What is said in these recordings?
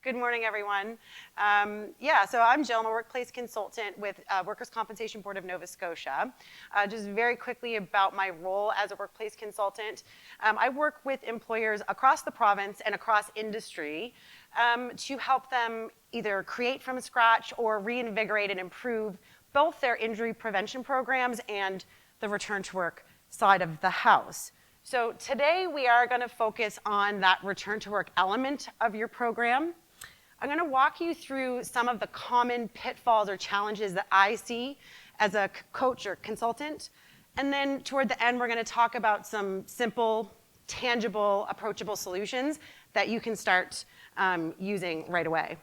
Good morning, everyone. So I'm Jill. I'm a workplace consultant with Workers' Compensation Board of Nova Scotia. Just very quickly about my role as a workplace consultant. I work with employers across the province and across industry to help them either create from scratch or reinvigorate and improve both their injury prevention programs and the return to work side of the house. So today we are going to focus on that return to work element of your program. I'm going to walk you through some of the common pitfalls or challenges that I see as a coach or consultant. And then toward the end, we're going to talk about some simple, tangible, approachable solutions that you can start using right away.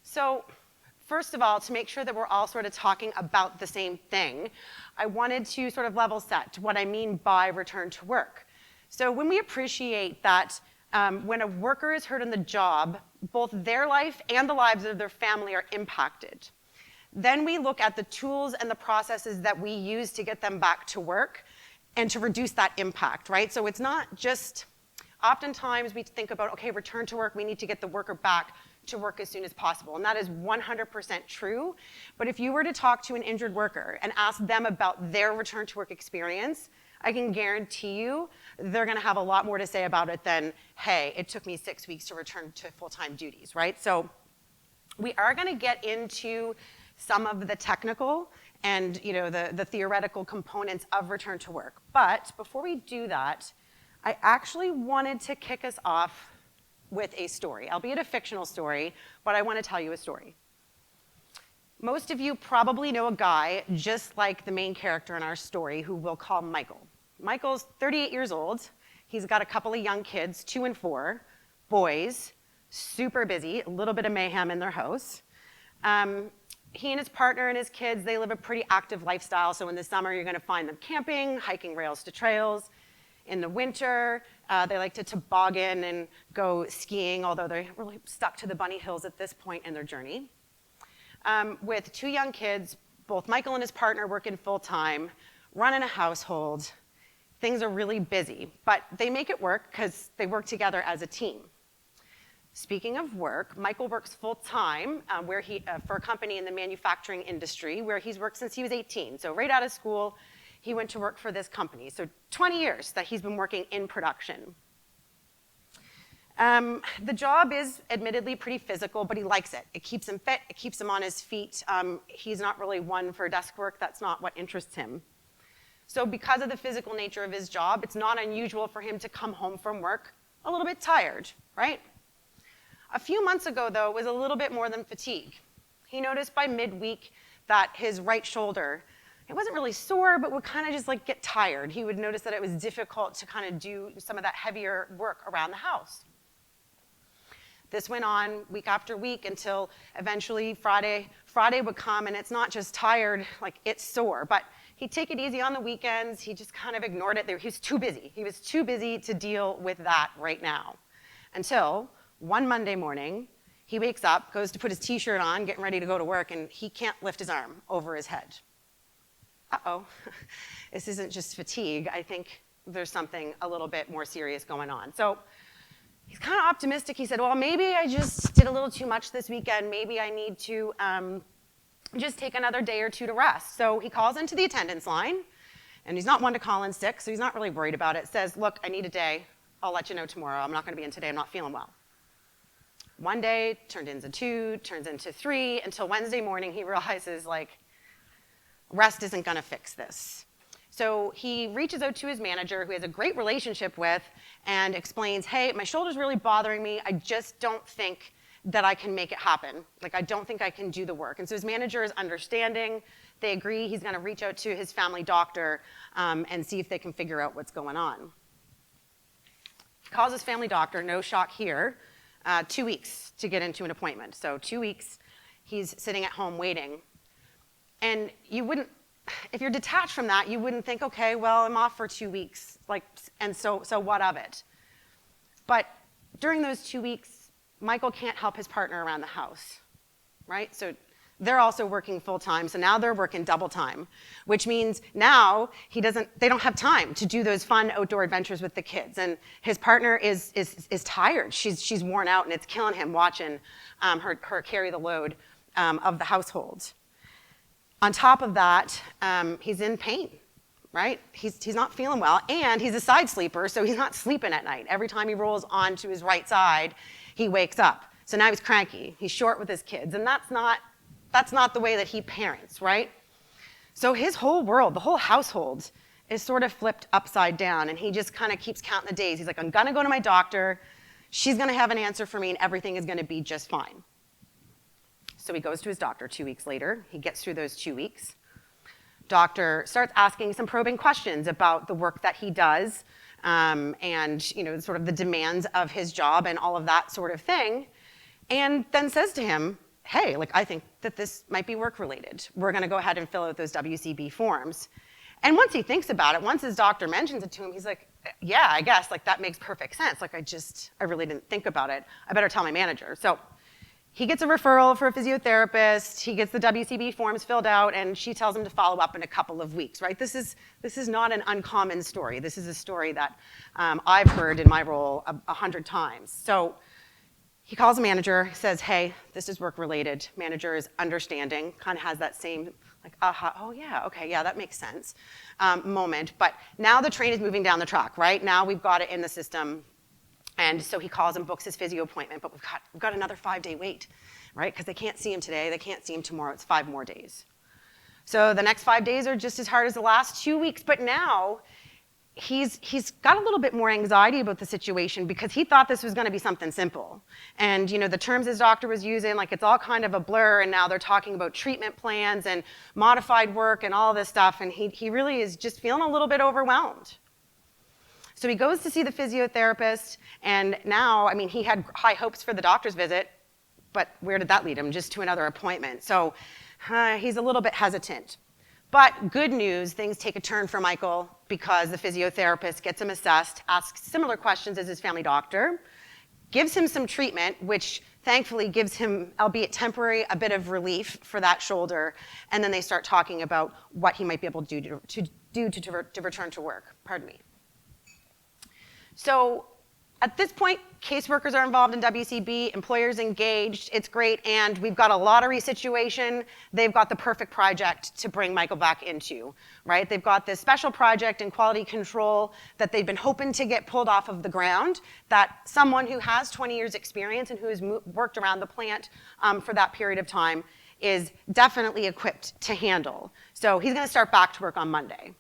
So first of all, to make sure that we're all sort of talking about the same thing, I wanted to sort of level set what I mean by return to work. So when we appreciate that when a worker is hurt on the job, both their life and the lives of their family are impacted. Then we look at the tools and the processes that we use to get them back to work and to reduce that impact, right? So it's not just, oftentimes we think about, okay, return to work, we need to get the worker back to work as soon as possible. And that is 100% true. But if you were to talk to an injured worker and ask them about their return to work experience, I can guarantee you they're going to have a lot more to say about it than, hey, it took me 6 weeks to return to full-time duties, right? So we are going to get into some of the technical and the theoretical components of return to work. But before we do that, I actually wanted to kick us off with a story, albeit a fictional story, but I want to tell you a story. Most of you probably know a guy just like the main character in our story who we'll call Michael. Michael's 38 years old. He's got a couple of young kids, 2 and 4, boys, super busy, a little bit of mayhem in their house. He and his partner and his kids, they live a pretty active lifestyle. So in the summer, you're going to find them camping, hiking rails to trails. In the winter, they like to toboggan and go skiing, although they're really stuck to the bunny hills at this point in their journey. With 2 young kids, both Michael and his partner working full-time, running a household. Things are really busy, but they make it work because they work together as a team. Speaking of work, Michael works full-time for a company in the manufacturing industry where he's worked since he was 18. So right out of school, he went to work for this company. So 20 years that he's been working in production. The job is admittedly pretty physical, but he likes it. It keeps him fit, it keeps him on his feet. He's not really one for desk work. That's not what interests him. So because of the physical nature of his job, it's not unusual for him to come home from work a little bit tired, right? A few months ago, though, it was a little bit more than fatigue. He noticed by midweek that his right shoulder, it wasn't really sore, but would kind of just like get tired. He would notice that it was difficult to kind of do some of that heavier work around the house. This went on week after week until eventually Friday would come, and it's not just tired, like it's sore, but he'd take it easy on the weekends. He just kind of ignored it. He was too busy. He was too busy to deal with that right now. Until one Monday morning, he wakes up, goes to put his t-shirt on, getting ready to go to work, and he can't lift his arm over his head. Uh-oh, this isn't just fatigue. I think there's something a little bit more serious going on. So he's kind of optimistic. He said, well, maybe I just did a little too much this weekend. Maybe I need to just take another day or 2 to rest. So he calls into the attendance line, and he's not one to call in sick, so he's not really worried about it. Says, look, I need a day. I'll let you know tomorrow. I'm not going to be in today. I'm not feeling well. One day turned into 2, turns into 3, until Wednesday morning he realizes, like, rest isn't going to fix this. So he reaches out to his manager, who he has a great relationship with, and explains, hey, my shoulder's really bothering me. I just don't think that I can make it happen. Like, I don't think I can do the work. And so his manager is understanding. They agree he's going to reach out to his family doctor and see if they can figure out what's going on. Calls his family doctor, no shock here, 2 weeks to get into an appointment. So 2 weeks, he's sitting at home waiting. And you wouldn't, if you're detached from that, you wouldn't think, okay, well, I'm off for 2 weeks, like, and so what of it? But during those 2 weeks, Michael can't help his partner around the house, right? So they're also working full time, so now they're working double time, which means now they don't have time to do those fun outdoor adventures with the kids. And his partner is tired. She's worn out, and it's killing him watching her carry the load of the household. On top of that, he's in pain, right? He's not feeling well, and he's a side sleeper, so he's not sleeping at night. Every time he rolls onto his right side, he wakes up. So now he's cranky. He's short with his kids, and that's not the way that he parents, right? So his whole world, the whole household, is sort of flipped upside down, and he just kind of keeps counting the days. He's like, I'm gonna go to my doctor, she's gonna have an answer for me, and everything is gonna be just fine. So he goes to his doctor 2 weeks later. He gets through those 2 weeks. Doctor starts asking some probing questions about the work that he does, and sort of the demands of his job and all of that sort of thing, and then says to him, hey, I think that this might be work-related. We're gonna go ahead and fill out those WCB forms. And once he thinks about it, once his doctor mentions it to him, he's like, yeah, I guess, that makes perfect sense. I really didn't think about it. I better tell my manager. So he gets a referral for a physiotherapist, he gets the WCB forms filled out, and she tells him to follow up in a couple of weeks, right? This is not an uncommon story. This is a story that I've heard in my role 100 times. So he calls a manager, says, hey, this is work-related. Manager is understanding, kind of has that same, aha, oh yeah, okay, yeah, that makes sense moment. But now the train is moving down the track, right? Now we've got it in the system. And so he calls and books his physio appointment, but we've got another 5-day wait, right? Because they can't see him today, they can't see him tomorrow, it's 5 more days. So the next 5 days are just as hard as the last 2 weeks, but now he's got a little bit more anxiety about the situation because he thought this was gonna be something simple. And the terms his doctor was using, it's all kind of a blur, and now they're talking about treatment plans and modified work and all this stuff, and he really is just feeling a little bit overwhelmed. So he goes to see the physiotherapist, and now, he had high hopes for the doctor's visit, but where did that lead him? Just to another appointment. So he's a little bit hesitant. But good news, things take a turn for Michael because the physiotherapist gets him assessed, asks similar questions as his family doctor, gives him some treatment, which thankfully gives him, albeit temporary, a bit of relief for that shoulder, and then they start talking about what he might be able to do to return to work. Pardon me. So at this point, caseworkers are involved in WCB, employers engaged, it's great, and we've got a lottery situation. They've got the perfect project to bring Michael back into, right? They've got this special project in quality control that they've been hoping to get pulled off of the ground, that someone who has 20 years experience and who has worked around the plant for that period of time is definitely equipped to handle. So he's gonna start back to work on Monday.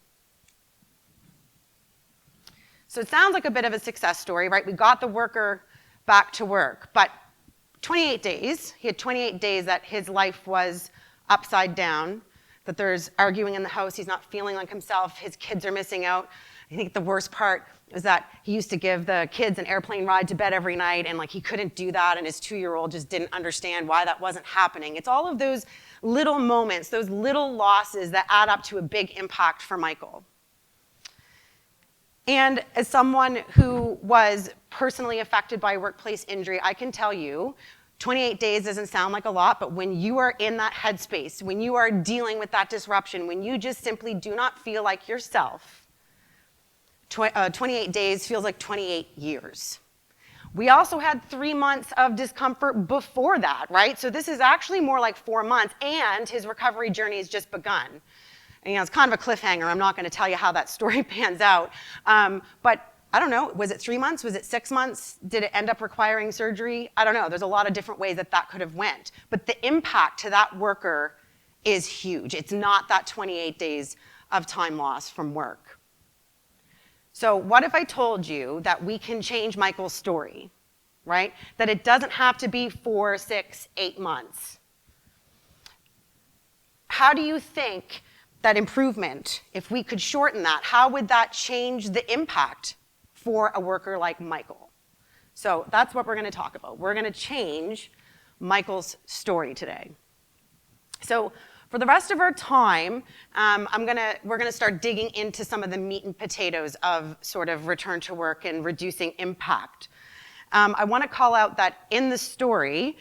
So it sounds like a bit of a success story, right? We got the worker back to work, but 28 days, he had 28 days that his life was upside down, that there's arguing in the house, he's not feeling like himself, his kids are missing out. I think the worst part is that he used to give the kids an airplane ride to bed every night, and he couldn't do that, and his 2-year-old just didn't understand why that wasn't happening. It's all of those little moments, those little losses that add up to a big impact for Michael. And as someone who was personally affected by workplace injury, I can tell you, 28 days doesn't sound like a lot, but when you are in that headspace, when you are dealing with that disruption, when you just simply do not feel like yourself, 28 days feels like 28 years. We also had 3 months of discomfort before that, right? So this is actually more like 4 months, and his recovery journey has just begun. And, it's kind of a cliffhanger. I'm not going to tell you how that story pans out. But I don't know, was it 3 months? Was it 6 months? Did it end up requiring surgery? I don't know. There's a lot of different ways that could have went. But the impact to that worker is huge. It's not that 28 days of time loss from work. So what if I told you that we can change Michael's story, right? That it doesn't have to be 4, 6, 8 months. How do you think that improvement, if we could shorten that, how would that change the impact for a worker like Michael? So that's what we're gonna talk about. We're gonna change Michael's story today. So for the rest of our time, we're gonna start digging into some of the meat and potatoes of sort of return to work and reducing impact. I want to call out that in the story,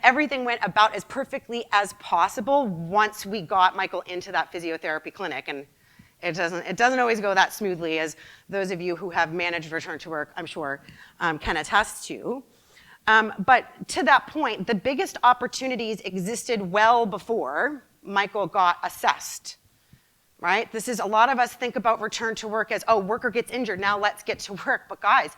everything went about as perfectly as possible once we got Michael into that physiotherapy clinic. And it doesn't always go that smoothly, as those of you who have managed return to work, I'm sure, can attest to. But to that point, the biggest opportunities existed well before Michael got assessed, right? This is, a lot of us think about return to work as, oh, worker gets injured, now let's get to work. But guys,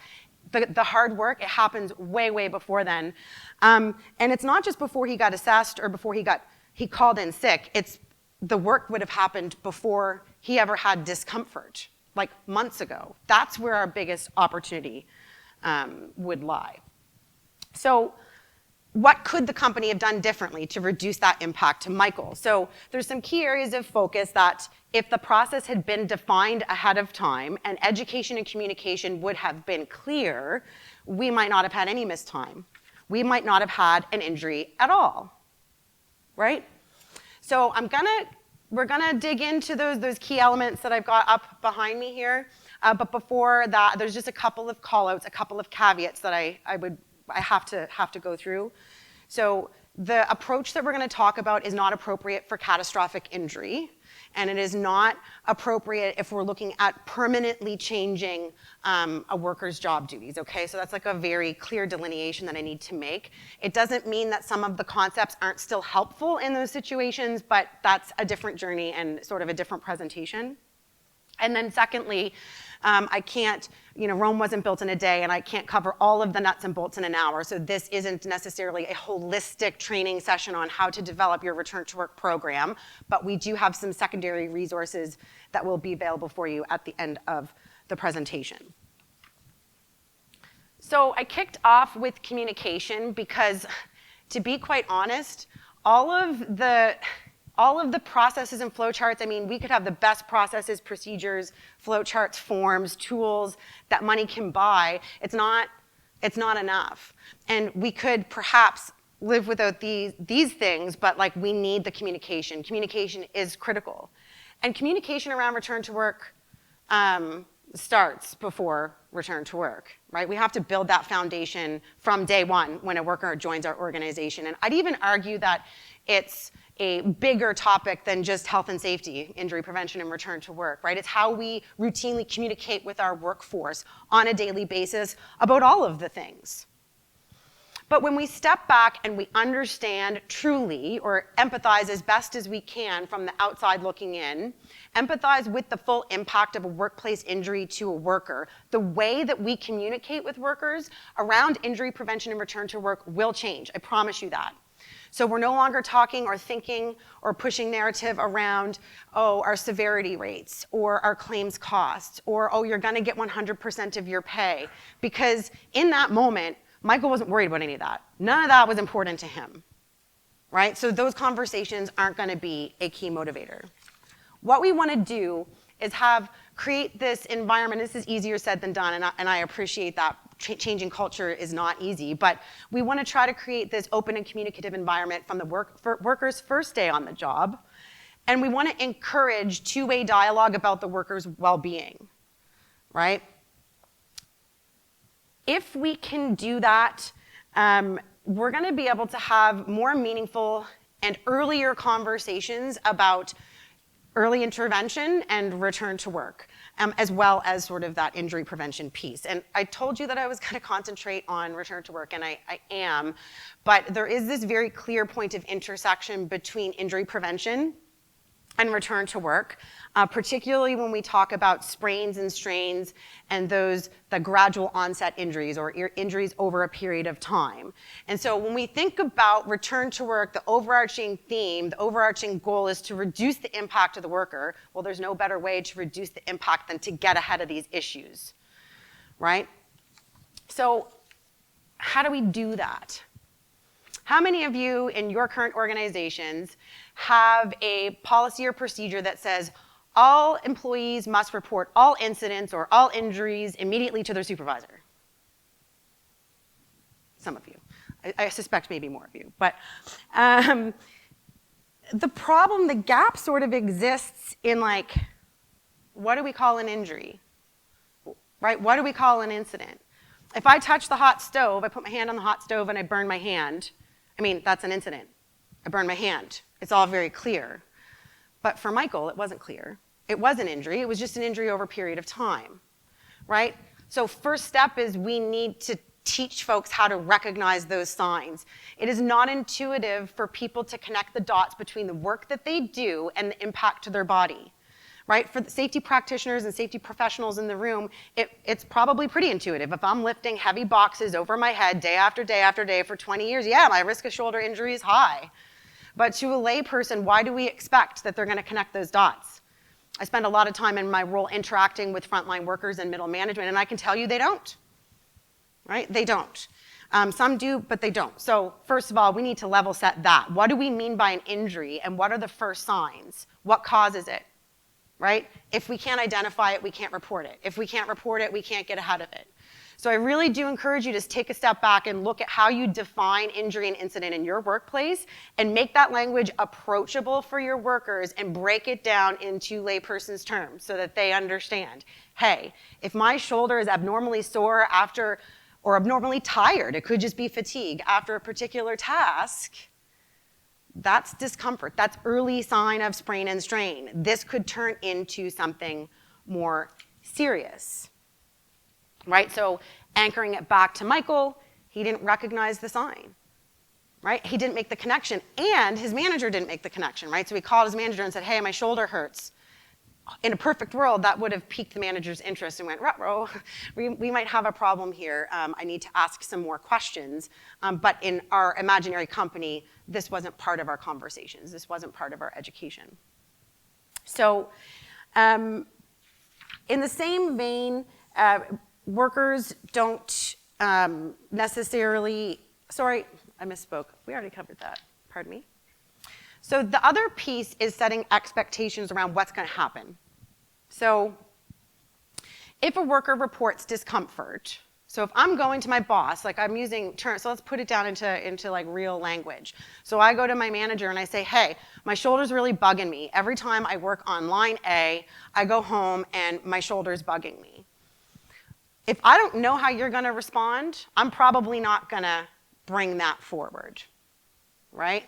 the hard work, it happens way, way before then. And it's not just before he got assessed or before he called in sick. It's the work would have happened before he ever had discomfort, like months ago. That's where our biggest opportunity would lie. So what could the company have done differently to reduce that impact to Michael? So there's some key areas of focus that if the process had been defined ahead of time and education and communication would have been clear, we might not have had any missed time. We might not have had an injury at all, right? So we're gonna dig into those key elements that I've got up behind me here. But before that, there's just a couple of call-outs, a couple of caveats that I have to go through. So the approach that we're going to talk about is not appropriate for catastrophic injury, and it is not appropriate if we're looking at permanently changing a worker's job duties, okay? So that's like a very clear delineation that I need to make. It doesn't mean that some of the concepts aren't still helpful in those situations, but that's a different journey and sort of a different presentation. And then secondly, I can't, Rome wasn't built in a day, and I can't cover all of the nuts and bolts in an hour. So this isn't necessarily a holistic training session on how to develop your return to work program, but we do have some secondary resources that will be available for you at the end of the presentation. So I kicked off with communication because, to be quite honest, all of the processes and flowcharts, I mean, we could have the best processes, procedures, flowcharts, forms, tools that money can buy. It's not enough. And we could perhaps live without these things, but like we need the communication. Communication is critical. And communication around return to work starts before return to work, right? We have to build that foundation from day one when a worker joins our organization. And I'd even argue that it's a bigger topic than just health and safety, injury prevention and return to work, right? It's how we routinely communicate with our workforce on a daily basis about all of the things. But when we step back and we understand truly, or empathize as best as we can from the outside looking in, empathize with the full impact of a workplace injury to a worker, the way that we communicate with workers around injury prevention and return to work will change. I promise you that. So we're no longer talking or thinking or pushing narrative around, oh, our severity rates or our claims costs or, oh, you're going to get 100% of your pay. Because in that moment, Michael wasn't worried about any of that. None of that was important to him, right? So those conversations aren't going to be a key motivator. What we want to do is create this environment. This is easier said than done, and I appreciate that. Changing culture is not easy, but we want to try to create this open and communicative environment from the worker's first day on the job, and we want to encourage two-way dialogue about the worker's well-being, right? If we can do that, we're going to be able to have more meaningful and earlier conversations about early intervention and return to work, as well as sort of that injury prevention piece. And I told you that I was going to concentrate on return to work, and I am, but there is this very clear point of intersection between injury prevention and return to work, particularly when we talk about sprains and strains and the gradual onset injuries or injuries over a period of time. And so when we think about return to work, the overarching theme, the overarching goal is to reduce the impact of the worker. Well, there's no better way to reduce the impact than to get ahead of these issues, right? So how do we do that? How many of you in your current organizations have a policy or procedure that says all employees must report all incidents or all injuries immediately to their supervisor? Some of you. I suspect maybe more of you. But the problem, the gap sort of exists in like, what do we call an injury? Right? What do we call an incident? If I touch the hot stove, I put my hand on the hot stove and I burn my hand, I mean, that's an incident. I burned my hand. It's all very clear. But for Michael, it wasn't clear. It was an injury. It was just an injury over a period of time, right? So first step is we need to teach folks how to recognize those signs. It is not intuitive for people to connect the dots between the work that they do and the impact to their body, right? For the safety practitioners and safety professionals in the room, it's probably pretty intuitive. If I'm lifting heavy boxes over my head day after day after day for 20 years, yeah, my risk of shoulder injury is high. But to a layperson, why do we expect that they're going to connect those dots? I spend a lot of time in my role interacting with frontline workers and middle management, and I can tell you they don't, right? They don't. Some do, but they don't. So first of all, we need to level set that. What do we mean by an injury, and what are the first signs? What causes it, right? If we can't identify it, we can't report it. If we can't report it, we can't get ahead of it. So I really do encourage you to take a step back and look at how you define injury and incident in your workplace and make that language approachable for your workers and break it down into layperson's terms so that they understand, hey, if my shoulder is abnormally sore after, or abnormally tired, it could just be fatigue after a particular task, that's discomfort. That's early sign of sprain and strain. This could turn into something more serious. Right, so anchoring it back to Michael, he didn't recognize the sign, right? He didn't make the connection, and his manager didn't make the connection, right? So he called his manager and said, hey, my shoulder hurts. In a perfect world, that would have piqued the manager's interest and went, ruh-roh, we might have a problem here. I need to ask some more questions. But in our imaginary company, this wasn't part of our conversations. This wasn't part of our education. So in the same vein, workers don't necessarily, sorry, I misspoke. We already covered that, pardon me. So the other piece is setting expectations around what's going to happen. So if a worker reports discomfort, so if I'm going to my boss, like I'm using terms, so let's put it down into like real language. So I go to my manager and I say, hey, my shoulder's really bugging me. Every time I work on line A, I go home and my shoulder's bugging me. If I don't know how you're going to respond, I'm probably not going to bring that forward, right?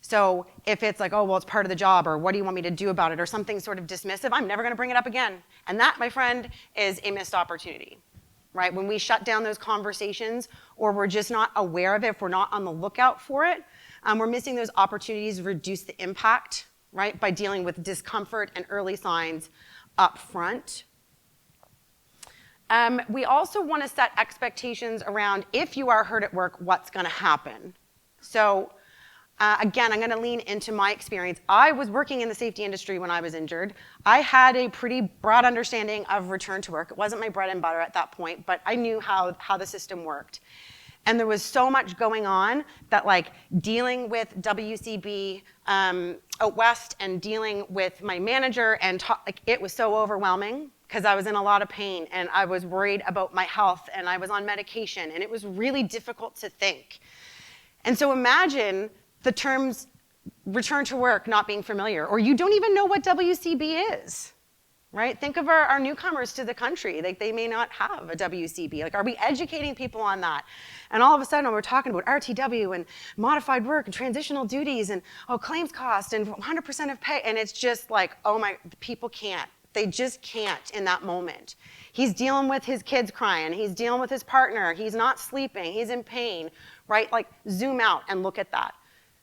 So if it's like, oh, well, it's part of the job, or what do you want me to do about it, or something sort of dismissive, I'm never going to bring it up again. And that, my friend, is a missed opportunity, right? When we shut down those conversations, or we're just not aware of it, if we're not on the lookout for it, we're missing those opportunities to reduce the impact, right, by dealing with discomfort and early signs up front. We also want to set expectations around if you are hurt at work, what's going to happen. So again, I'm going to lean into my experience. I was working in the safety industry when I was injured. I had a pretty broad understanding of return to work. It wasn't my bread and butter at that point, but I knew how the system worked. And there was so much going on that, like, dealing with WCB out west and dealing with my manager, and like, it was so overwhelming because I was in a lot of pain and I was worried about my health and I was on medication, and it was really difficult to think. And so imagine the terms return to work not being familiar, or you don't even know what WCB is, right? Think of our newcomers to the country. Like, they may not have a WCB. Like, are we educating people on that? And all of a sudden, we're talking about RTW and modified work and transitional duties and, oh, claims cost and 100% of pay. And it's just like, oh my, people can't. They just can't in that moment. He's dealing with his kids crying. He's dealing with his partner. He's not sleeping. He's in pain, right? Like, zoom out and look at that.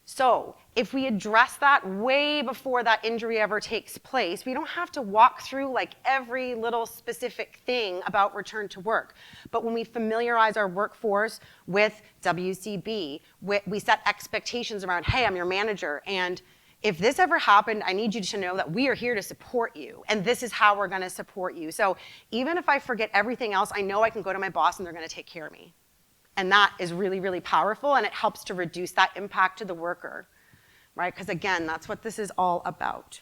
So if we address that way before that injury ever takes place, we don't have to walk through like every little specific thing about return to work. But when we familiarize our workforce with WCB, we set expectations around, hey, I'm your manager, and if this ever happened, I need you to know that we are here to support you, and this is how we're going to support you. So even if I forget everything else, I know I can go to my boss and they're going to take care of me. And that is really, really powerful, and it helps to reduce that impact to the worker, right? Because again, that's what this is all about.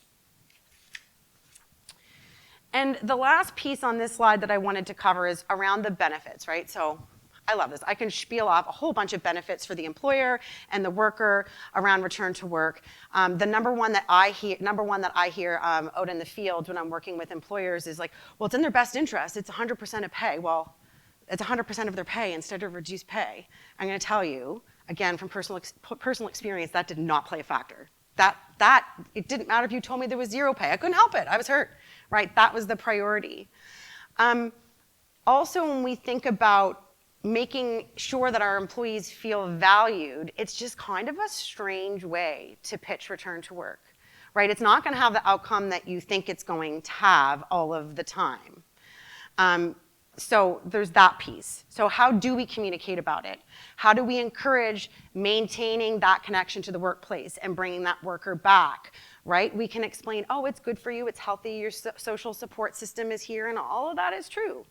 And the last piece on this slide that I wanted to cover is around the benefits, right? So I love this. I can spiel off a whole bunch of benefits for the employer and the worker around return to work. The number one that I hear out in the field when I'm working with employers is like, well, it's in their best interest. It's 100% of pay. Well, it's 100% of their pay instead of reduced pay. I'm going to tell you, again, from personal experience, that did not play a factor. It didn't matter if you told me there was zero pay. I couldn't help it. I was hurt, right? That was the priority. Also, when we think about making sure that our employees feel valued, it's just kind of a strange way to pitch return to work, right? It's not going to have the outcome that you think it's going to have all of the time. So there's that piece. So how do we communicate about it? How do we encourage maintaining that connection to the workplace and bringing that worker back, right? We can explain, oh, it's good for you, it's healthy, your social support system is here, and all of that is true.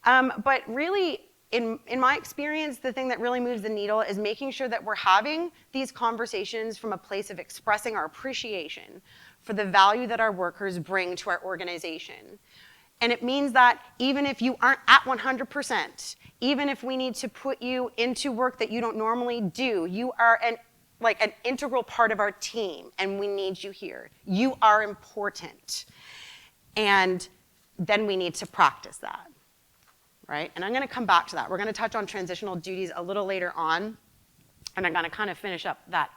But really, in my experience, the thing that really moves the needle is making sure that we're having these conversations from a place of expressing our appreciation for the value that our workers bring to our organization. And it means that even if you aren't at 100%, even if we need to put you into work that you don't normally do, you are an integral part of our team, and we need you here. You are important. And then we need to practice that, right? And I'm going to come back to that. We're going to touch on transitional duties a little later on, and I'm going to kind of finish up that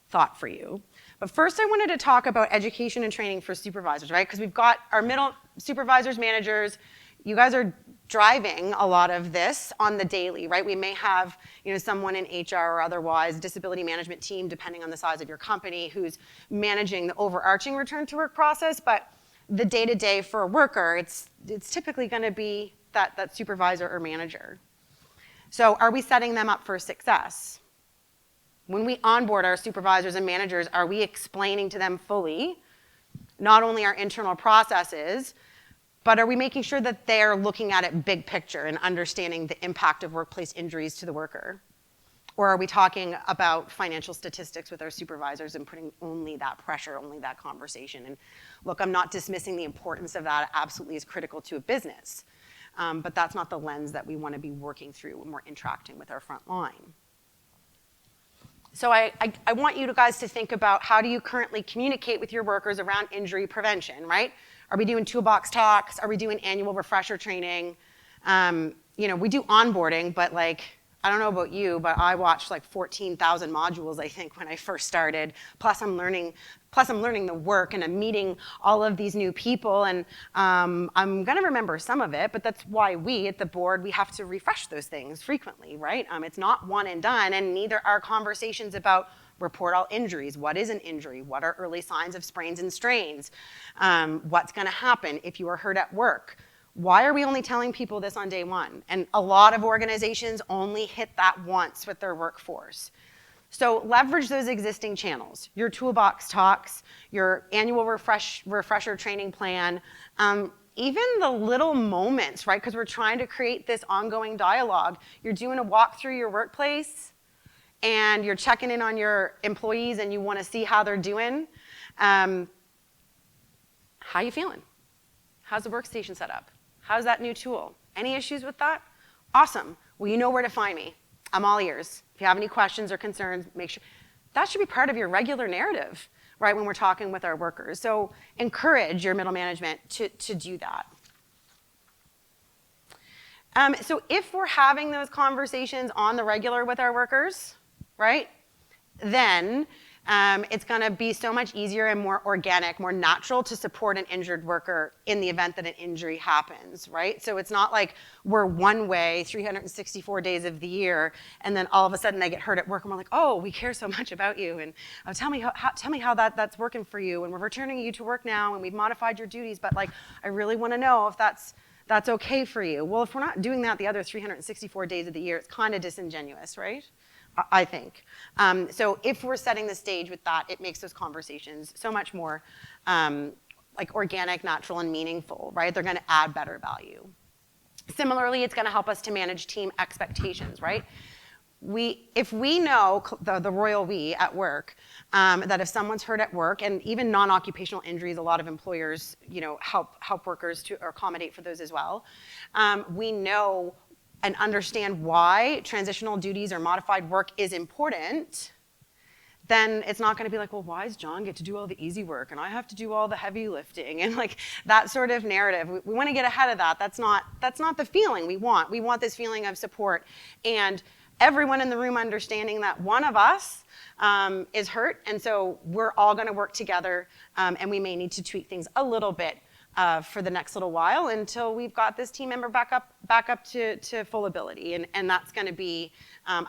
thought for you. But first, I wanted to talk about education and training for supervisors, right? Because we've got our middle supervisors, managers. You guys are driving a lot of this on the daily, right? We may have, someone in HR or otherwise, disability management team, depending on the size of your company, who's managing the overarching return to work process. But the day-to-day for a worker, it's typically going to be that supervisor or manager. So are we setting them up for success? When we onboard our supervisors and managers, are we explaining to them fully not only our internal processes, but are we making sure that they're looking at it big picture and understanding the impact of workplace injuries to the worker? Or are we talking about financial statistics with our supervisors and putting only that pressure, only that conversation? And look, I'm not dismissing the importance of that. It absolutely is critical to a business. But that's not the lens that we want to be working through when we're interacting with our front line. So I want you guys to think about, how do you currently communicate with your workers around injury prevention, right? Are we doing toolbox talks? Are we doing annual refresher training? We do onboarding, but I don't know about you, but I watched 14,000 modules, I think, when I first started. Plus I'm learning the work, and I'm meeting all of these new people, and I'm going to remember some of it, but that's why we at the board, we have to refresh those things frequently, right? It's not one and done, and neither are conversations about report all injuries. What is an injury? What are early signs of sprains and strains? What's going to happen if you are hurt at work? Why are we only telling people this on day one? And a lot of organizations only hit that once with their workforce. So leverage those existing channels, your toolbox talks, your annual refresher training plan, even the little moments, right? Because we're trying to create this ongoing dialogue. You're doing a walk through your workplace, and you're checking in on your employees, and you want to see how they're doing. How you feeling? How's the workstation set up? How's that new tool? Any issues with that? Awesome. Well, you know where to find me. I'm all ears. If you have any questions or concerns, make sure. That should be part of your regular narrative, right, when we're talking with our workers. So encourage your middle management to do that. So if we're having those conversations on the regular with our workers, right, then it's going to be so much easier and more organic, more natural to support an injured worker in the event that an injury happens, right? So it's not like we're one way 364 days of the year, and then all of a sudden they get hurt at work, and we're like, oh, we care so much about you, and tell me how that's working for you, and we're returning you to work now, and we've modified your duties, but I really want to know if that's okay for you. Well, if we're not doing that the other 364 days of the year, it's kind of disingenuous, right? I think. So if we're setting the stage with that, it makes those conversations so much more organic, natural, and meaningful, right? They're going to add better value. Similarly, it's going to help us to manage team expectations, right? If we know, the royal we at work, that if someone's hurt at work, and even non-occupational injuries, a lot of employers, help workers to accommodate for those as well. We know and understand why transitional duties or modified work is important, then it's not going to be like, well, why does John get to do all the easy work and I have to do all the heavy lifting, and like that sort of narrative. We want to get ahead of that. That's not the feeling we want. We want this feeling of support, and everyone in the room understanding that one of us is hurt, and so we're all going to work together, and we may need to tweak things a little bit for the next little while until we've got this team member back up to full ability, and that's going to be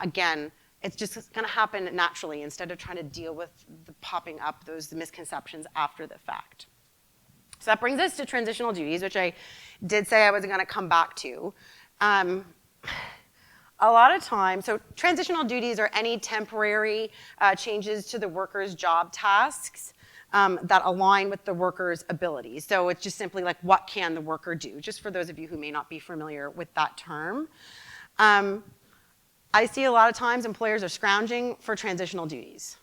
again. It's just going to happen naturally instead of trying to deal with the popping up those misconceptions after the fact. So that brings us to transitional duties, which I did say I was going to come back to. A lot of times, so transitional duties are any temporary changes to the worker's job tasks that align with the worker's abilities. So it's just simply like, what can the worker do? Just for those of you who may not be familiar with that term. I see a lot of times employers are scrounging for transitional duties,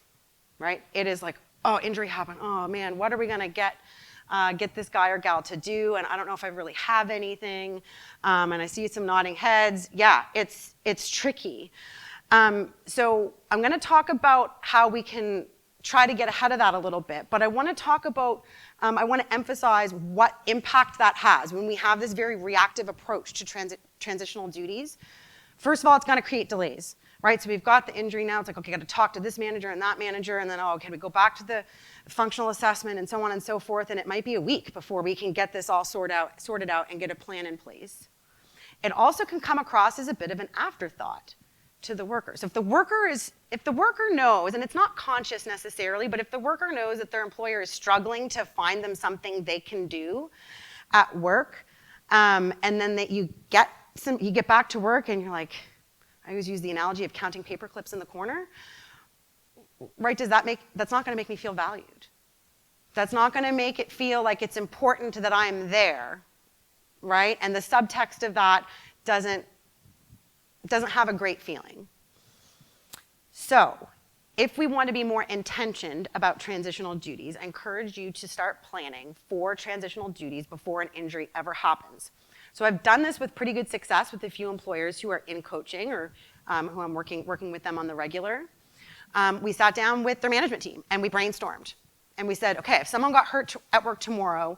right? It is like, oh, injury happened. Oh man, what are we gonna get this guy or gal to do? And I don't know if I really have anything. And I see some nodding heads. Yeah, it's tricky. So I'm gonna talk about how we can try to get ahead of that a little bit, but I wanna talk about, I wanna emphasize what impact that has when we have this very reactive approach to transitional duties. First of all, it's going to create delays, right? So we've got the injury now. It's like, okay, got to talk to this manager and that manager, and then, oh, okay, we go back to the functional assessment and so on and so forth, and it might be a week before we can get this all sorted out and get a plan in place. It also can come across as a bit of an afterthought to the worker. So if the worker knows, and it's not conscious necessarily, but if the worker knows that their employer is struggling to find them something they can do at work, and then that you get back to work and you're like, I always use the analogy of counting paper clips in the corner, right? That's not going to make me feel valued. That's not going to make it feel like it's important that I'm there, right? And the subtext of that doesn't have a great feeling. So if we want to be more intentioned about transitional duties, I encourage you to start planning for transitional duties before an injury ever happens. So I've done this with pretty good success with a few employers who are in coaching or who I'm working with them on the regular. We sat down with their management team and we brainstormed. And we said, okay, if someone got hurt at work tomorrow,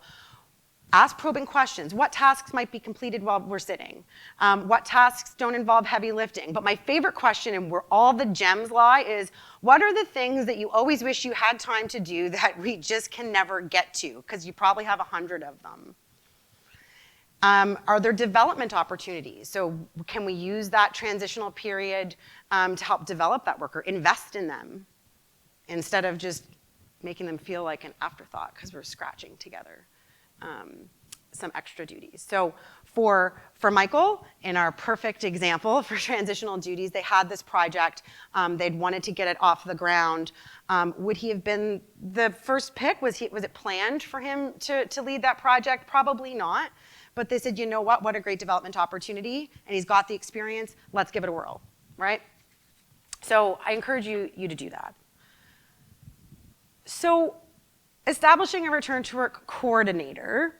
ask probing questions. What tasks might be completed while we're sitting? What tasks don't involve heavy lifting? But my favorite question, and where all the gems lie, is what are the things that you always wish you had time to do that we just can never get to? Because you probably have 100 of them. Are there development opportunities? So can we use that transitional period to help develop that worker, invest in them, instead of just making them feel like an afterthought because we're scratching together some extra duties. So for Michael, in our perfect example for transitional duties, they had this project. They'd wanted to get it off the ground. Would he have been the first pick? Was it planned for him to lead that project? Probably not. But they said, you know what a great development opportunity, and he's got the experience, let's give it a whirl, right? So I encourage you to do that. So establishing a return to work coordinator.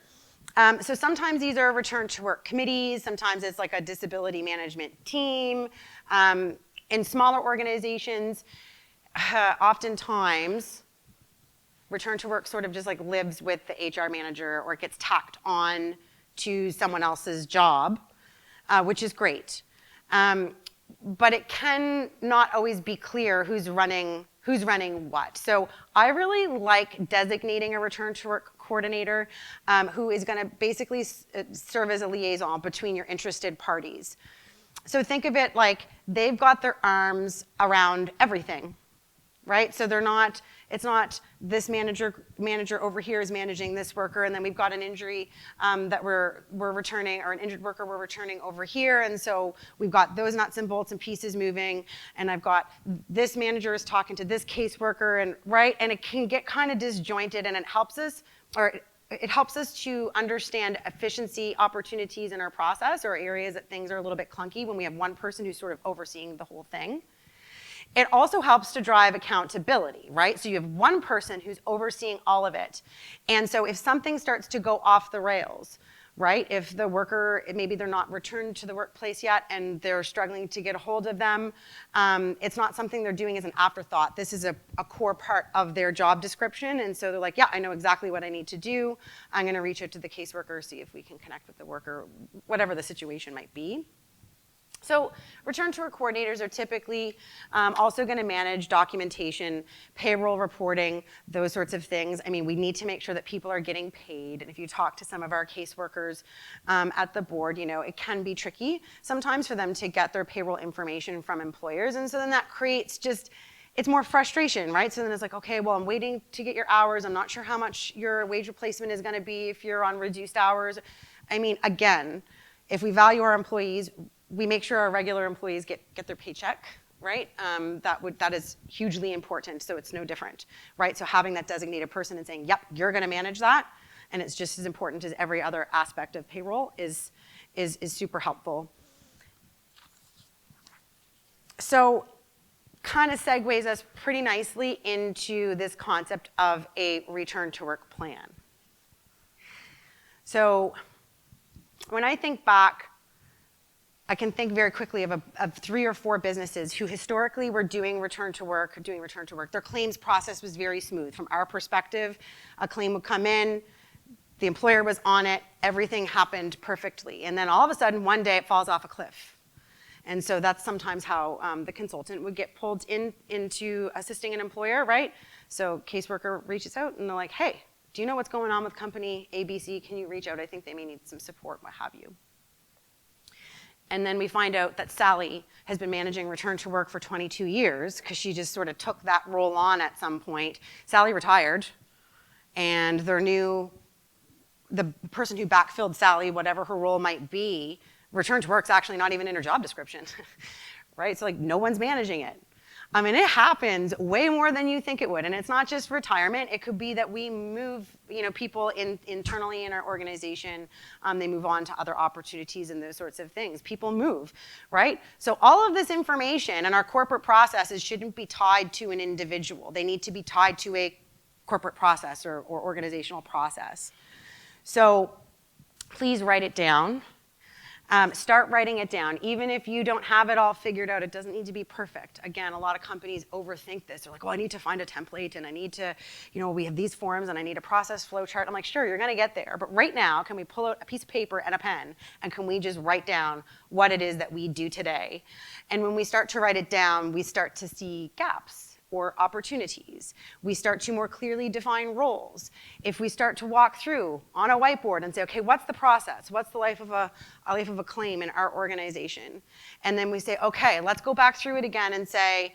So sometimes these are return to work committees, sometimes it's like a disability management team. In smaller organizations, oftentimes, return to work sort of just like lives with the HR manager, or it gets tacked on to someone else's job, which is great. But it can not always be clear who's running what. So I really like designating a return to work coordinator who is going to basically serve as a liaison between your interested parties. So think of it like they've got their arms around everything, right? So it's not this manager over here is managing this worker, and then we've got an injury that we're returning, or an injured worker we're returning over here, and so we've got those nuts and bolts and pieces moving, and I've got this manager is talking to this caseworker, and right, and it can get kind of disjointed, and it helps us to understand efficiency opportunities in our process, or areas that things are a little bit clunky when we have one person who's sort of overseeing the whole thing. It also helps to drive accountability, right? So you have one person who's overseeing all of it. And so if something starts to go off the rails, right? If the worker, maybe they're not returned to the workplace yet and they're struggling to get a hold of them, it's not something they're doing as an afterthought. This is a core part of their job description, and so they're like, yeah, I know exactly what I need to do. I'm gonna reach out to the caseworker, see if we can connect with the worker, whatever the situation might be. So return to work coordinators are typically also going to manage documentation, payroll reporting, those sorts of things. I mean, we need to make sure that people are getting paid. And if you talk to some of our caseworkers at the board, you know, it can be tricky sometimes for them to get their payroll information from employers. And so then that creates just, it's more frustration, right? So then it's like, okay, well, I'm waiting to get your hours. I'm not sure how much your wage replacement is going to be if you're on reduced hours. I mean, again, if we value our employees, we make sure our regular employees get their paycheck, right? That is hugely important, so it's no different, right? So having that designated person and saying, yep, you're gonna manage that, and it's just as important as every other aspect of payroll is super helpful. So kind of segues us pretty nicely into this concept of a return to work plan. So when I think back, I can think very quickly of 3 or 4 businesses who historically were doing return to work. Their claims process was very smooth. From our perspective, a claim would come in, the employer was on it, everything happened perfectly. And then all of a sudden, one day it falls off a cliff. And so that's sometimes how the consultant would get pulled into assisting an employer, right? So caseworker reaches out and they're like, hey, do you know what's going on with company ABC? Can you reach out? I think they may need some support, what have you. And then we find out that Sally has been managing return to work for 22 years because she just sort of took that role on at some point. Sally retired, and the person who backfilled Sally, whatever her role might be, return to work's actually not even in her job description, right? So like no one's managing it. I mean, it happens way more than you think it would. And it's not just retirement. It could be that we move, people internally in our organization. They move on to other opportunities and those sorts of things. People move, right? So all of this information and our corporate processes shouldn't be tied to an individual. They need to be tied to a corporate process or organizational process. So please write it down. Start writing it down. Even if you don't have it all figured out, it doesn't need to be perfect. Again, a lot of companies overthink this. They're like, well, I need to find a template, and I need to, we have these forms, and I need a process flow chart. I'm like, sure, you're gonna get there. But right now, can we pull out a piece of paper and a pen, and can we just write down what it is that we do today? And when we start to write it down, we start to see gaps or opportunities. We start to more clearly define roles. If we start to walk through on a whiteboard and say, okay, what's the process? What's the life of a claim in our organization? And then we say, okay, let's go back through it again and say,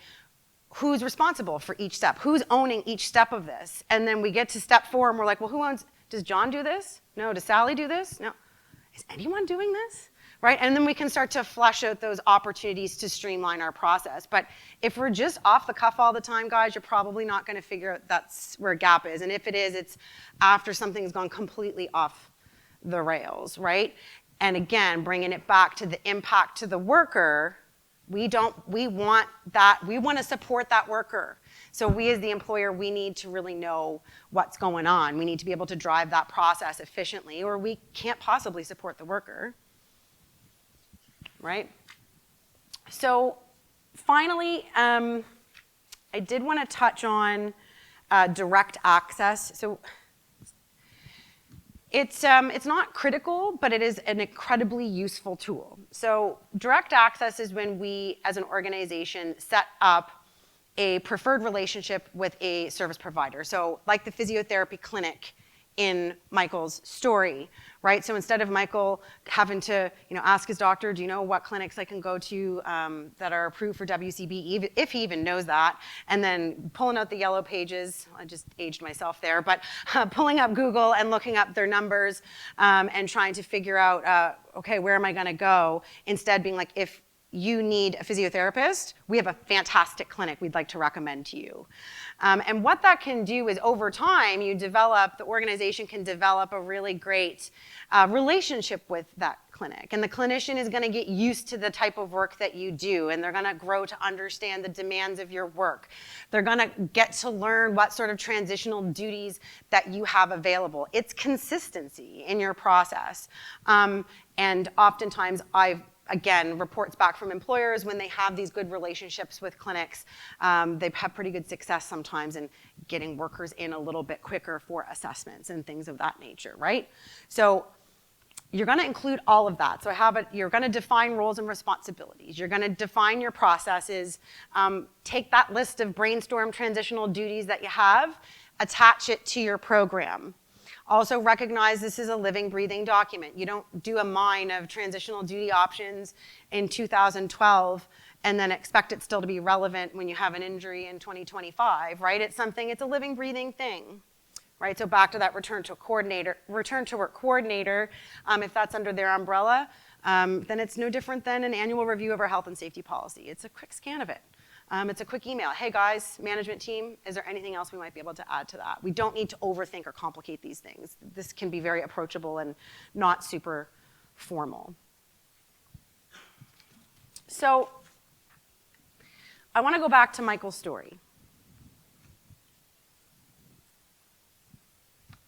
who's responsible for each step? Who's owning each step of this? And then we get to step 4 and we're like, well, does John do this? No. Does Sally do this? No. Is anyone doing this? Right? And then we can start to flesh out those opportunities to streamline our process. But if we're just off the cuff all the time, guys, you're probably not going to figure out that's where a gap is. And if it is, it's after something's gone completely off the rails, right? And again, bringing it back to the impact to the worker, we want to support that worker. So we as the employer, we need to really know what's going on. We need to be able to drive that process efficiently, or we can't possibly support the worker. Right? So finally, I did want to touch on direct access. So it's not critical, but it is an incredibly useful tool. So direct access is when we, as an organization, set up a preferred relationship with a service provider. So like the physiotherapy clinic in Michael's story, right? So instead of Michael having to, ask his doctor, do you know what clinics I can go to that are approved for WCB, if he even knows that, and then pulling out the yellow pages, I just aged myself there, but pulling up Google and looking up their numbers and trying to figure out, okay, where am I gonna go? Instead being like, if you need a physiotherapist, we have a fantastic clinic we'd like to recommend to you. And what that can do is over time, the organization can develop a really great relationship with that clinic. And the clinician is going to get used to the type of work that you do, and they're going to grow to understand the demands of your work. They're going to get to learn what sort of transitional duties that you have available. It's consistency in your process. And oftentimes again, reports back from employers when they have these good relationships with clinics, they've had pretty good success sometimes in getting workers in a little bit quicker for assessments and things of that nature, right? So you're going to include all of that. So you're going to define roles and responsibilities. You're going to define your processes. Take that list of brainstorm transitional duties that you have, attach it to your program. Also recognize this is a living, breathing document. You don't do a mine of transitional duty options in 2012 and then expect it still to be relevant when you have an injury in 2025, right? It's a living, breathing thing, right? So back to that return to work coordinator, if that's under their umbrella, then it's no different than an annual review of our health and safety policy. It's a quick scan of it. It's a quick email. Hey guys, management team, is there anything else we might be able to add to that? We don't need to overthink or complicate these things. This can be very approachable and not super formal. So I want to go back to Michael's story.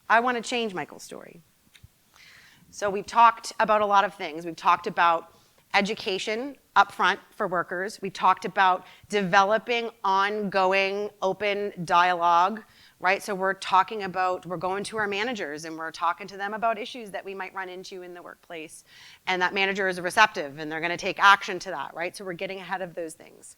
I want to change Michael's story. So we've talked about a lot of things. We've talked about education upfront for workers. We talked about developing ongoing open dialogue, right? So we're going to our managers and we're talking to them about issues that we might run into in the workplace. And that manager is receptive and they're going to take action to that, right? So we're getting ahead of those things.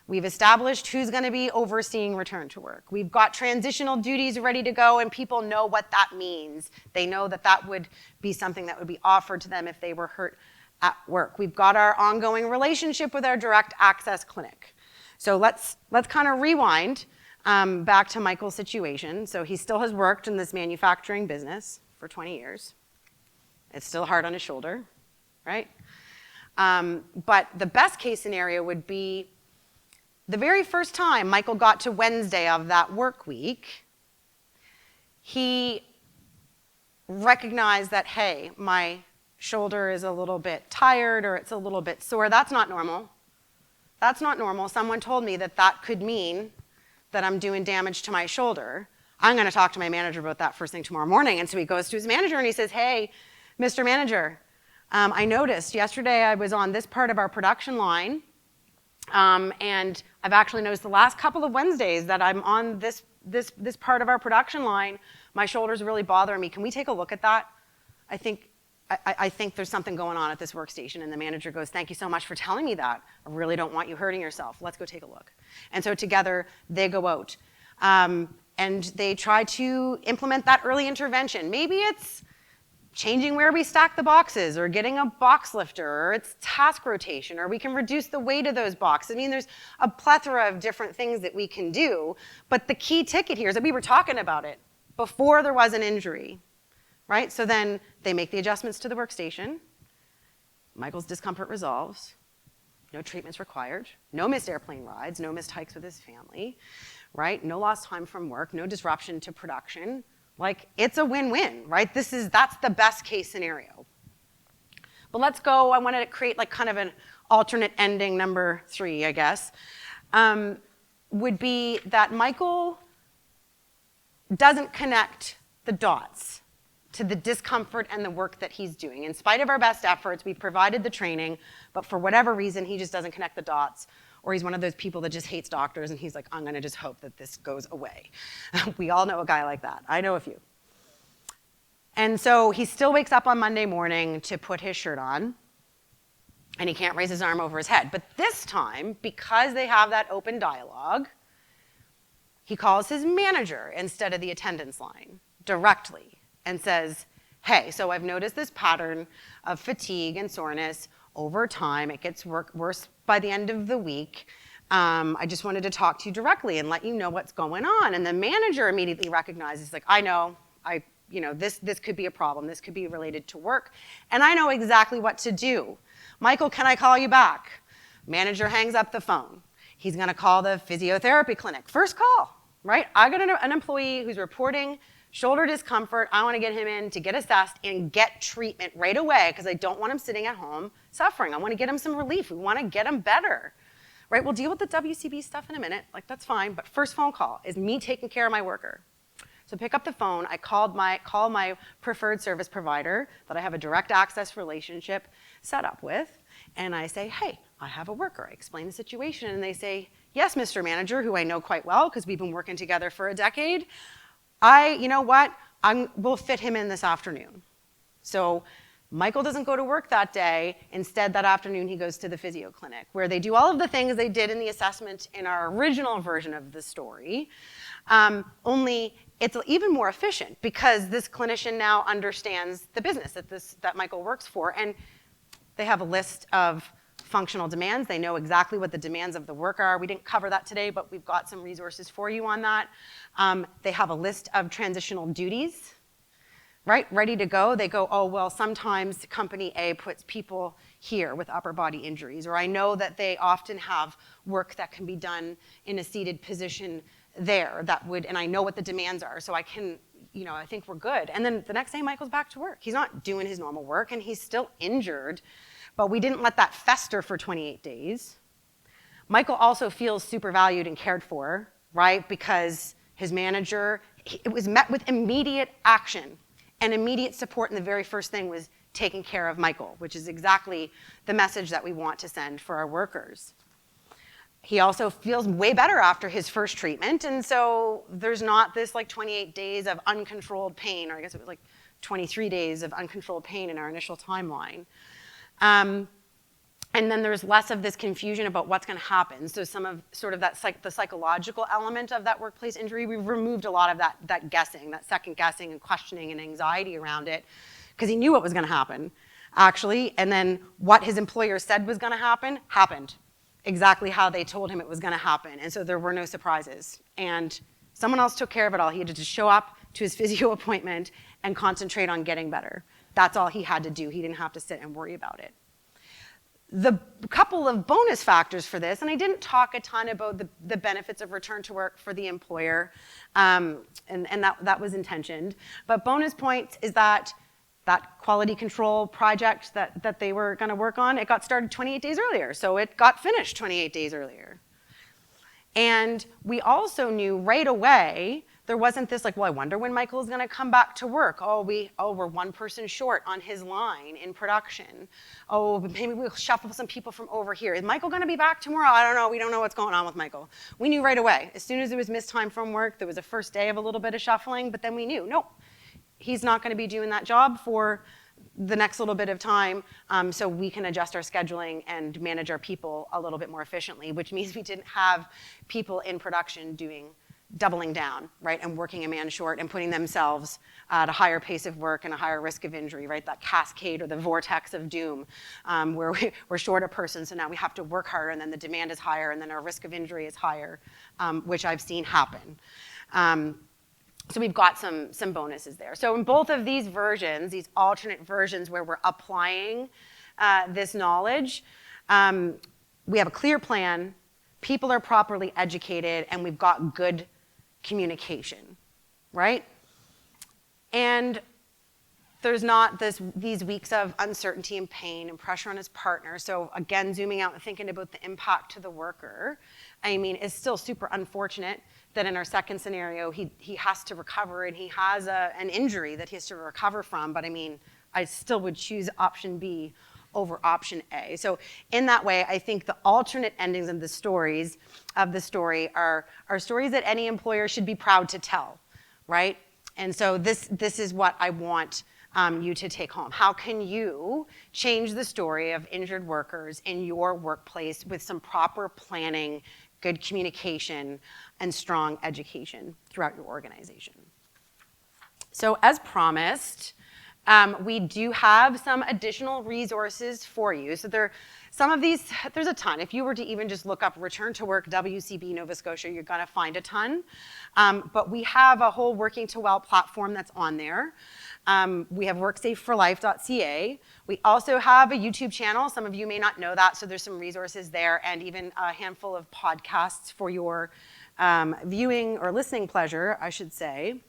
We've established who's going to be overseeing return to work. We've got transitional duties ready to go and people know what that means. They know that that would be something that would be offered to them if they were hurt at work. We've got our ongoing relationship with our direct access clinic. So let's kind of rewind back to Michael's situation. So he still has worked in this manufacturing business for 20 years. It's still hard on his shoulder, right? But the best case scenario would be the very first time Michael got to Wednesday of that work week, he recognized that, hey, my shoulder is a little bit tired or it's a little bit sore. That's not normal. That's not normal. Someone told me that that could mean that I'm doing damage to my shoulder. I'm going to talk to my manager about that first thing tomorrow morning. And so he goes to his manager and he says, hey, Mr. Manager, I noticed yesterday I was on this part of our production line, and I've actually noticed the last couple of Wednesdays that I'm on this part of our production line. My shoulder's really bothering me. Can we take a look at that? I think there's something going on at this workstation. And the manager goes, thank you so much for telling me that. I really don't want you hurting yourself. Let's go take a look. And so together they go out and they try to implement that early intervention. Maybe it's changing where we stack the boxes or getting a box lifter, or it's task rotation, or we can reduce the weight of those boxes. I mean, there's a plethora of different things that we can do. But the key ticket here is that we were talking about it before there was an injury. Right? So then they make the adjustments to the workstation. Michael's discomfort resolves. No treatments required. No missed airplane rides. No missed hikes with his family. Right? No lost time from work. No disruption to production. Like, it's a win-win, right? That's the best case scenario. But let's go. I wanted to create like kind of an alternate ending, number 3, I guess, would be that Michael doesn't connect the dots to the discomfort and the work that he's doing. In spite of our best efforts, we've provided the training, but for whatever reason, he just doesn't connect the dots, or he's one of those people that just hates doctors and he's like, I'm gonna just hope that this goes away. We all know a guy like that. I know a few. And so he still wakes up on Monday morning to put his shirt on, and he can't raise his arm over his head. But this time, because they have that open dialogue, he calls his manager instead of the attendance line directly and says, hey, so I've noticed this pattern of fatigue and soreness over time. It gets worse by the end of the week. I just wanted to talk to you directly and let you know what's going on. And the manager immediately recognizes, like, I know, this could be a problem. This could be related to work. And I know exactly what to do. Michael, can I call you back? Manager hangs up the phone. He's going to call the physiotherapy clinic. First call, right? I got an employee who's reporting shoulder discomfort. I want to get him in to get assessed and get treatment right away because I don't want him sitting at home suffering. I want to get him some relief. We want to get him better. Right? We'll deal with the WCB stuff in a minute. Like, that's fine. But first phone call is me taking care of my worker. So pick up the phone. I call my preferred service provider that I have a direct access relationship set up with. And I say, hey, I have a worker. I explain the situation. And they say, yes, Mr. Manager, who I know quite well because we've been working together for a decade. You know what? We'll fit him in this afternoon. So Michael doesn't go to work that day. Instead, that afternoon, he goes to the physio clinic, where they do all of the things they did in the assessment in our original version of the story, only it's even more efficient because this clinician now understands the business that Michael works for, and they have a list of functional demands. They know exactly what the demands of the work are. We didn't cover that today, but we've got some resources for you on that. They have a list of transitional duties, right, ready to go. They go, oh, well, sometimes Company A puts people here with upper body injuries, or I know that they often have work that can be done in a seated position there and I know what the demands are, so I can, I think we're good. And then the next day, Michael's back to work. He's not doing his normal work, and he's still injured, but we didn't let that fester for 28 days. Michael also feels super valued and cared for, right, because his manager, it was met with immediate action and immediate support, and the very first thing was taking care of Michael, which is exactly the message that we want to send for our workers. He also feels way better after his first treatment, and so there's not this 28 days of uncontrolled pain, or I guess it was 23 days of uncontrolled pain in our initial timeline. And then there's less of this confusion about what's going to happen. So some of the psychological element of that workplace injury, we've removed a lot of that guessing, that second guessing and questioning and anxiety around it, because he knew what was going to happen, actually. And then what his employer said was going to happen, happened. Exactly how they told him it was going to happen. And so there were no surprises. And someone else took care of it all. He had to just show up to his physio appointment and concentrate on getting better. That's all he had to do. He didn't have to sit and worry about it. The couple of bonus factors for this, and I didn't talk a ton about the benefits of return to work for the employer, and that was intentioned, but bonus points is that quality control project that they were going to work on, it got started 28 days earlier, so it got finished 28 days earlier. And we also knew right away, there wasn't this well, I wonder when Michael is going to come back to work. We're one person short on his line in production. Maybe we'll shuffle some people from over here. Is Michael going to be back tomorrow? I don't know. We don't know what's going on with Michael. We knew right away. As soon as it was missed time from work, there was a first day of a little bit of shuffling, but then we knew, nope, he's not going to be doing that job for the next little bit of time, so we can adjust our scheduling and manage our people a little bit more efficiently, which means we didn't have people in production doubling down, right, and working a man short and putting themselves at a higher pace of work and a higher risk of injury, right, that cascade or the vortex of doom, where we're short a person, so now we have to work harder, and then the demand is higher, and then our risk of injury is higher, which I've seen happen. So we've got some bonuses there. So in both of these versions, these alternate versions where we're applying this knowledge, we have a clear plan, people are properly educated, and we've got good communication, right? And there's not these weeks of uncertainty and pain and pressure on his partner. So again, zooming out and thinking about the impact to the worker, it's still super unfortunate that in our second scenario, he has to recover and he has an injury that he has to recover from, but I still would choose option B over option A. So in that way, I think the alternate endings of the story are stories that any employer should be proud to tell, right? And so this is what I want you to take home. How can you change the story of injured workers in your workplace with some proper planning, good communication, and strong education throughout your organization? So as promised, we do have some additional resources for you. So some of these, there's a ton. If you were to even just look up Return to Work WCB Nova Scotia, you're going to find a ton. But we have a whole Working to Well platform that's on there. We have worksafeforlife.ca. We also have a YouTube channel. Some of you may not know that, so there's some resources there and even a handful of podcasts for your viewing or listening pleasure, I should say.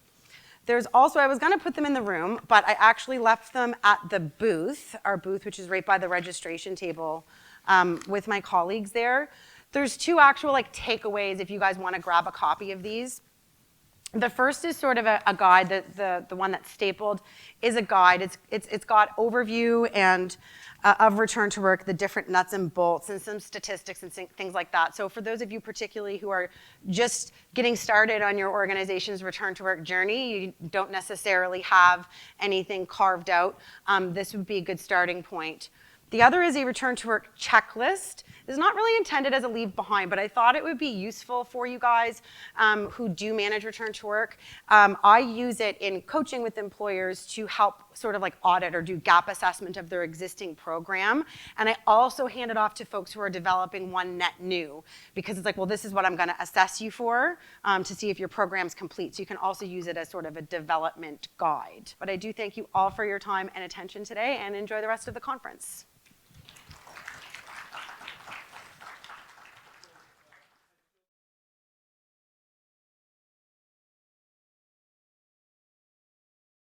There's also, I was gonna put them in the room, but I actually left them at the booth, our booth, which is right by the registration table, with my colleagues there. There's two actual like takeaways if you guys wanna grab a copy of these. The first is sort of a guide, the one that's stapled is a guide. It's got overview and of return to work, the different nuts and bolts and some statistics and things like that. So for those of you particularly who are just getting started on your organization's return to work journey, you don't necessarily have anything carved out, this would be a good starting point. The other is a return to work checklist. It's not really intended as a leave behind, but I thought it would be useful for you guys who do manage return to work. I use it in coaching with employers to help sort of like audit or do gap assessment of their existing program. And I also hand it off to folks who are developing one net new, because it's like, well, this is what I'm gonna assess you for to see if your program's complete. So you can also use it as sort of a development guide. But I do thank you all for your time and attention today, and enjoy the rest of the conference.